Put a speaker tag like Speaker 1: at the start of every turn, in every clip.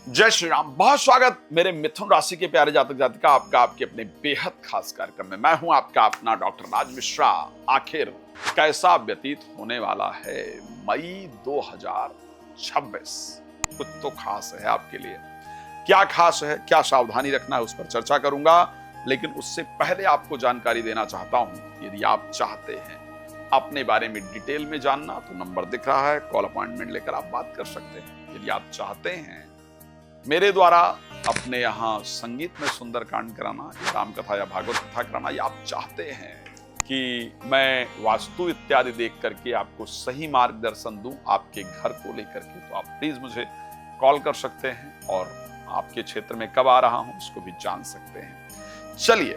Speaker 1: जय श्री राम। बहुत स्वागत मेरे मिथुन राशि के प्यारे जातक जातिका आपका आपके अपने बेहद खास कार्यक्रम में। मैं हूं आपका अपना डॉक्टर राज मिश्रा। आखिर कैसा व्यतीत होने वाला है मई 2026? कुछ तो खास है आपके लिए। क्या खास है, क्या सावधानी रखना है, उस पर चर्चा करूंगा। लेकिन उससे पहले आपको जानकारी देना चाहता हूं, यदि आप चाहते हैं अपने बारे में डिटेल में जानना तो नंबर दिख रहा है, कॉल अपॉइंटमेंट लेकर आप बात कर सकते हैं। यदि आप चाहते हैं मेरे द्वारा अपने यहाँ संगीत में सुंदरकांड कराना या राम कथा या भागवत कथा कराना, या आप चाहते हैं कि मैं वास्तु इत्यादि देख करके आपको सही मार्गदर्शन दूं आपके घर को लेकर के, तो आप प्लीज मुझे कॉल कर सकते हैं और आपके क्षेत्र में कब आ रहा हूं उसको भी जान सकते हैं। चलिए,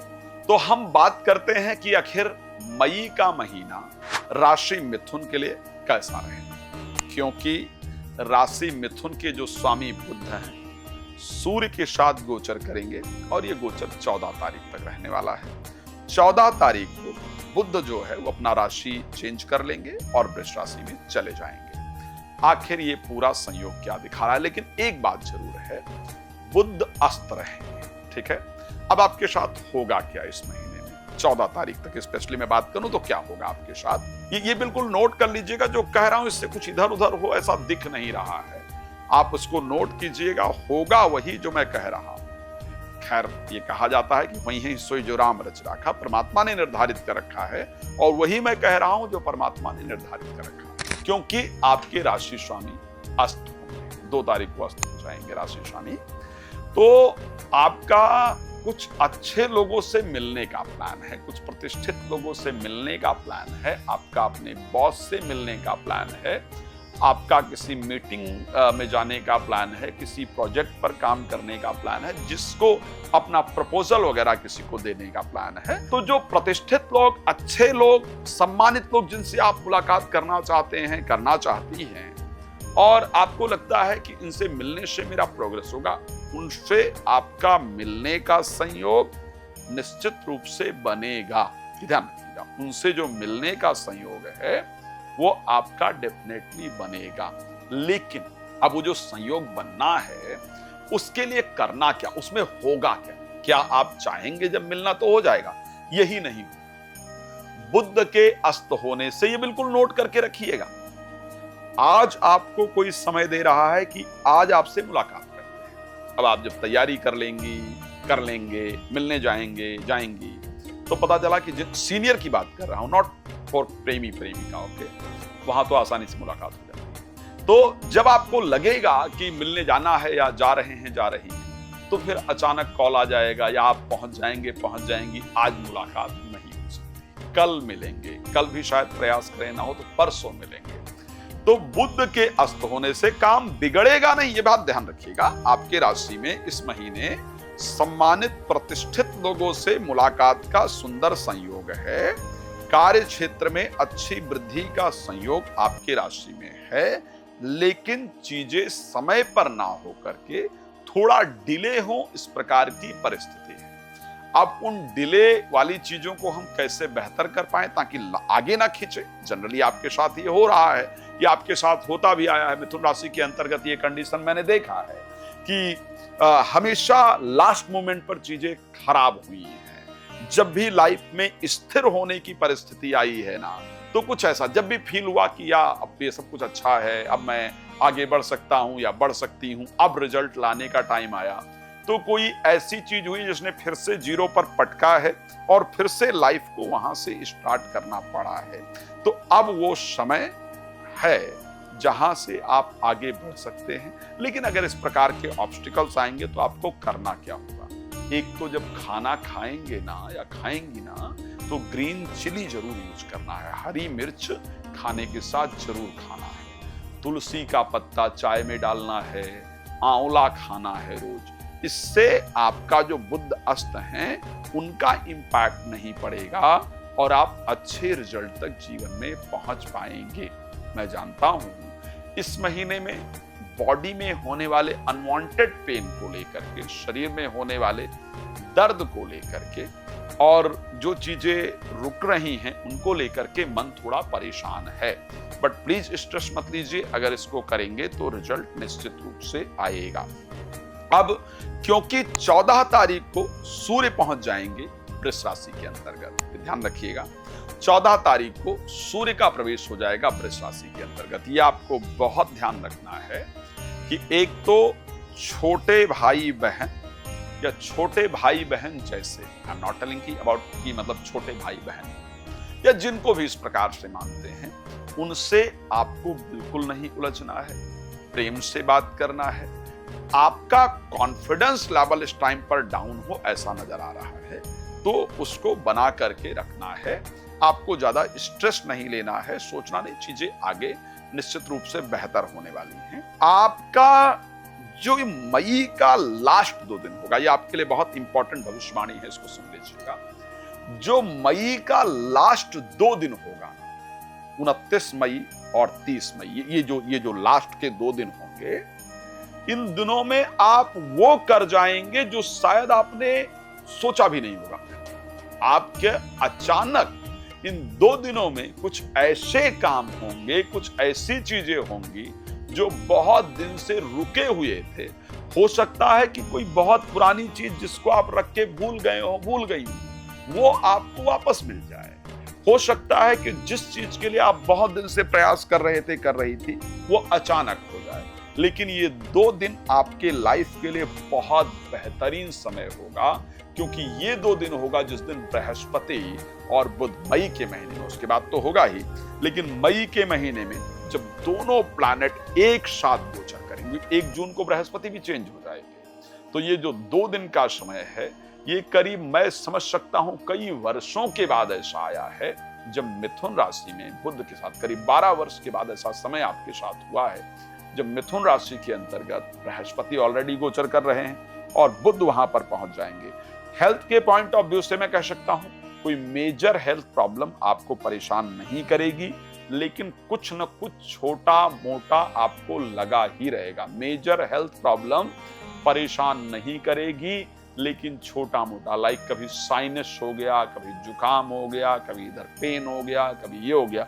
Speaker 1: तो हम बात करते हैं कि आखिर मई का महीना राशि मिथुन के लिए कैसा रहेगा, क्योंकि राशि मिथुन के जो स्वामी बुध हैं सूर्य के साथ गोचर करेंगे और ये गोचर 14 तारीख तक रहने वाला है। 14 तारीख को बुध जो है वो अपना राशि चेंज कर लेंगे और वृष राशि में चले जाएंगे। आखिर ये पूरा संयोग क्या दिखा रहा है? लेकिन एक बात जरूर है, बुध अस्त रहेंगे। ठीक है, अब आपके साथ होगा क्या इस महीने में 14 तारीख तक स्पेशली मैं बात करूं तो क्या होगा आपके साथ, ये बिल्कुल नोट कर लीजिएगा। जो कह रहा हूं इससे कुछ इधर उधर हो ऐसा दिख नहीं रहा है, आप उसको नोट कीजिएगा। होगा वही जो मैं कह रहा हूं। खैर, ये कहा जाता है कि वही है सोई जो राम रच राखा, परमात्मा ने निर्धारित कर रखा है और वही मैं कह रहा हूं जो परमात्मा ने निर्धारित कर रखा है। क्योंकि आपके राशि स्वामी अस्त होंगे, 2 तारीख को अस्त हो जाएंगे राशि स्वामी। तो आपका कुछ अच्छे लोगों से मिलने का प्लान है, कुछ प्रतिष्ठित लोगों से मिलने का प्लान है, आपका अपने बॉस से मिलने का प्लान है, आपका किसी मीटिंग में जाने का प्लान है, किसी प्रोजेक्ट पर काम करने का प्लान है, जिसको अपना प्रपोजल वगैरह किसी को देने का प्लान है। तो जो प्रतिष्ठित लोग, अच्छे लोग, सम्मानित लोग जिनसे आप मुलाकात करना चाहते हैं, करना चाहती हैं और आपको लगता है कि इनसे मिलने से मेरा प्रोग्रेस होगा, उनसे आपका मिलने का संयोग निश्चित रूप से बनेगा। ध्यान रखिएगा, उनसे जो मिलने का संयोग है वो आपका डेफिनेटली बनेगा। लेकिन अब वो जो संयोग बनना है उसके लिए करना क्या, उसमें होगा क्या? क्या आप चाहेंगे जब मिलना तो हो जाएगा? यही नहीं, बुध के अस्त होने से ये बिल्कुल नोट करके रखिएगा। आज आपको कोई समय दे रहा है कि आज आपसे मुलाकात करते हैं। अब आप जब तैयारी कर लेंगे, मिलने जाएंगी, तो पता चला कि जिन सीनियर की बात कर रहा हूं, नॉट फॉर प्रेमिका, ओके, वहां तो आसानी से मुलाकात हो जाती है। तो जब आपको लगेगा कि मिलने जाना है या जा रही हैं, तो फिर अचानक कॉल आ जाएगा या आप पहुंच जाएंगी, आज मुलाकात नहीं हो सकती, कल मिलेंगे, कल भी शायद प्रयास करें, ना हो तो परसों मिलेंगे। तो बुध के अस्त होने से काम बिगड़ेगा नहीं, ये बात ध्यान रखिएगा। आपके राशि में इस महीने सम्मानित प्रतिष्ठित लोगों से मुलाकात का सुंदर संयोग है। कार्य क्षेत्र में अच्छी वृद्धि का संयोग आपके राशि में है, लेकिन चीजें समय पर ना हो करके थोड़ा डिले हो, इस प्रकार की परिस्थिति है। अब उन डिले वाली चीजों को हम कैसे बेहतर कर पाए ताकि आगे ना खींचे। जनरली आपके साथ ये हो रहा है, ये आपके साथ होता भी आया है। मिथुन राशि के अंतर्गत ये कंडीशन मैंने देखा है कि हमेशा लास्ट मोमेंट पर चीजें खराब हुई हैं। जब भी लाइफ में स्थिर होने की परिस्थिति आई है ना, तो कुछ ऐसा जब भी फील हुआ कि या अब ये सब कुछ अच्छा है, अब मैं आगे बढ़ सकता हूं या बढ़ सकती हूं, अब रिजल्ट लाने का टाइम आया, तो कोई ऐसी चीज हुई जिसने फिर से जीरो पर पटका है और फिर से लाइफ को वहां से स्टार्ट करना पड़ा है। तो अब वो समय है जहां से आप आगे बढ़ सकते हैं। लेकिन अगर इस प्रकार के ऑब्स्टिकल्स आएंगे तो आपको करना क्या होगा? एक तो जब खाना खाएंगे ना या खाएंगी ना, तो ग्रीन चिली जरूर यूज करना है, हरी मिर्च खाने के साथ जरूर खाना है, तुलसी का पत्ता चाय में डालना है, आंवला खाना है रोज। इससे आपका जो बुध अस्त हैं उनका इंपैक्ट नहीं पड़ेगा और आप अच्छे रिजल्ट तक जीवन में पहुंच पाएंगे। मैं जानता हूं इस महीने में बॉडी में होने वाले अनवांटेड पेन को लेकर के, शरीर में होने वाले दर्द को लेकर के और जो चीजें रुक रही हैं उनको लेकर के मन थोड़ा परेशान है। बट प्लीज स्ट्रेस मत लीजिए, अगर इसको करेंगे तो रिजल्ट निश्चित रूप से आएगा। अब क्योंकि 14 तारीख को सूर्य पहुंच जाएंगे वृष राशि के अंतर्गत, ध्यान रखिएगा 14 तारीख को सूर्य का प्रवेश हो जाएगा वृष राशि के अंतर्गत। ये आपको बहुत ध्यान रखना है कि एक तो छोटे भाई बहन या छोटे भाई बहन जैसे, I am not telling about कि मतलब छोटे भाई बहन या जिनको भी इस प्रकार से मानते हैं, उनसे आपको बिल्कुल नहीं उलझना है, प्रेम से बात करना है। आपका कॉन्फिडेंस लेवल इस टाइम पर डाउन हो ऐसा नजर आ रहा है, तो उसको बना करके रखना है। आपको ज्यादा स्ट्रेस नहीं लेना है, सोचना नहीं, चीजें आगे निश्चित रूप से बेहतर होने वाली हैं। आपका जो मई का लास्ट 2 दिन होगा, ये आपके लिए बहुत इंपॉर्टेंट भविष्यवाणी है, इसको सुन लीजिएगा। जो मई का लास्ट 2 दिन होगा, 29 मई और 30 मई, ये जो लास्ट के 2 दिन होंगे, इन दिनों में आप वो कर जाएंगे जो शायद आपने सोचा भी नहीं होगा। आपके अचानक इन 2 दिनों में कुछ ऐसे काम होंगे, कुछ ऐसी चीजें होंगी जो बहुत दिन से रुके हुए थे। हो सकता है कि कोई बहुत पुरानी चीज जिसको आप रख के भूल गए हो, भूल गई, वो आपको वापस मिल जाए। हो सकता है कि जिस चीज के लिए आप बहुत दिन से प्रयास कर रहे थे, कर रही थी, वो अचानक हो जाए। लेकिन ये 2 दिन आपके लाइफ के लिए बहुत बेहतरीन समय होगा, क्योंकि ये 2 दिन होगा जिस दिन बृहस्पति और बुध, मई के महीने में, उसके बाद तो होगा ही, लेकिन मई के महीने में जब दोनों प्लैनेट एक साथ गोचर करेंगे, 1 जून को बृहस्पति भी चेंज हो जाएंगे, तो ये जो 2 दिन का समय है, ये करीब मैं समझ सकता हूं कई वर्षों के बाद ऐसा आया है, जब मिथुन राशि में बुध के साथ, करीब 12 वर्ष के बाद ऐसा समय आपके साथ हुआ है, जब मिथुन राशि के अंतर्गत बृहस्पति ऑलरेडी गोचर कर रहे हैं और बुध वहां पर पहुंच जाएंगे। हेल्थ के पॉइंट ऑफ व्यू से मैं कह सकता हूं कोई मेजर हेल्थ प्रॉब्लम आपको परेशान नहीं करेगी, लेकिन कुछ न कुछ छोटा मोटा आपको लगा ही रहेगा। मेजर हेल्थ प्रॉब्लम परेशान नहीं करेगी, लेकिन छोटा मोटा, लाइक कभी साइनस हो गया, कभी जुकाम हो गया, कभी इधर पेन हो गया, कभी ये हो गया,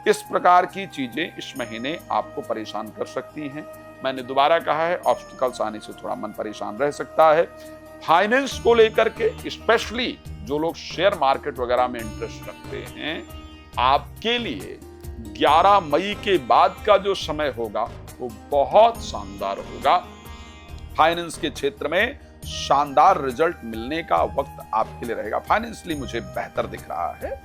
Speaker 1: इस प्रकार की चीजें इस महीने आपको परेशान कर सकती हैं। मैंने दोबारा कहा है, ऑब्स्टिकल्स आने से थोड़ा मन परेशान रह सकता है। फाइनेंस को लेकर के स्पेशली जो लोग शेयर मार्केट वगैरह में इंटरेस्ट रखते हैं, आपके लिए 11 मई के बाद का जो समय होगा वो बहुत शानदार होगा। फाइनेंस के क्षेत्र में शानदार रिजल्ट मिलने का वक्त आपके लिए रहेगा। फाइनेंशियली मुझे बेहतर दिख रहा है।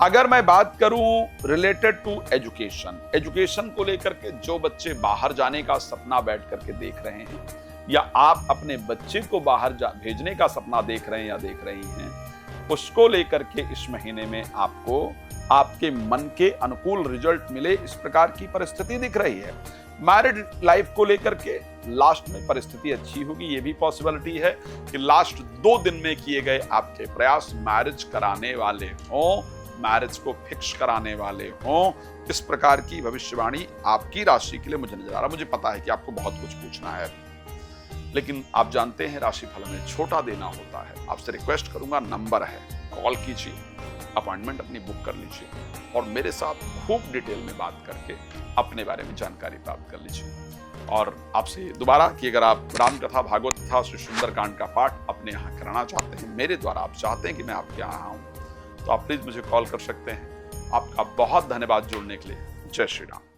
Speaker 1: अगर मैं बात करूं रिलेटेड टू एजुकेशन, एजुकेशन को लेकर के जो बच्चे बाहर जाने का सपना बैठ करके देख रहे हैं, या आप अपने बच्चे को बाहर भेजने का सपना देख रहे हैं या देख रही हैं, उसको लेकर के इस महीने में आपको आपके मन के अनुकूल रिजल्ट मिले, इस प्रकार की परिस्थिति दिख रही है। मैरिड लाइफ को लेकर के लास्ट में परिस्थिति अच्छी होगी, ये भी पॉसिबिलिटी है कि लास्ट 2 दिन में किए गए आपके प्रयास मैरिज कराने वाले हों, मैरिज को फिक्स कराने वाले हों। इस प्रकार की भविष्यवाणी आपकी राशि के लिए मुझे नजर आ रहा। मुझे पता है कि आपको बहुत कुछ पूछना है, लेकिन आप जानते हैं राशिफल में छोटा देना होता है। आपसे रिक्वेस्ट करूंगा, नंबर है, कॉल कीजिए, अपॉइंटमेंट अपनी बुक कर लीजिए और मेरे साथ खूब डिटेल में बात करके अपने बारे में जानकारी प्राप्त कर लीजिए। और आपसे दोबारा कि अगर आप राम कथा, भागवत कथा, श्री सुंदरकांड का पाठ अपने यहाँ कराना चाहते हैं, मेरे द्वारा आप चाहते हैं कि मैं आपके यहाँ आऊँ, तो आप प्लीज मुझे कॉल कर सकते हैं। आपका बहुत धन्यवाद जुड़ने के लिए। जय श्री राम।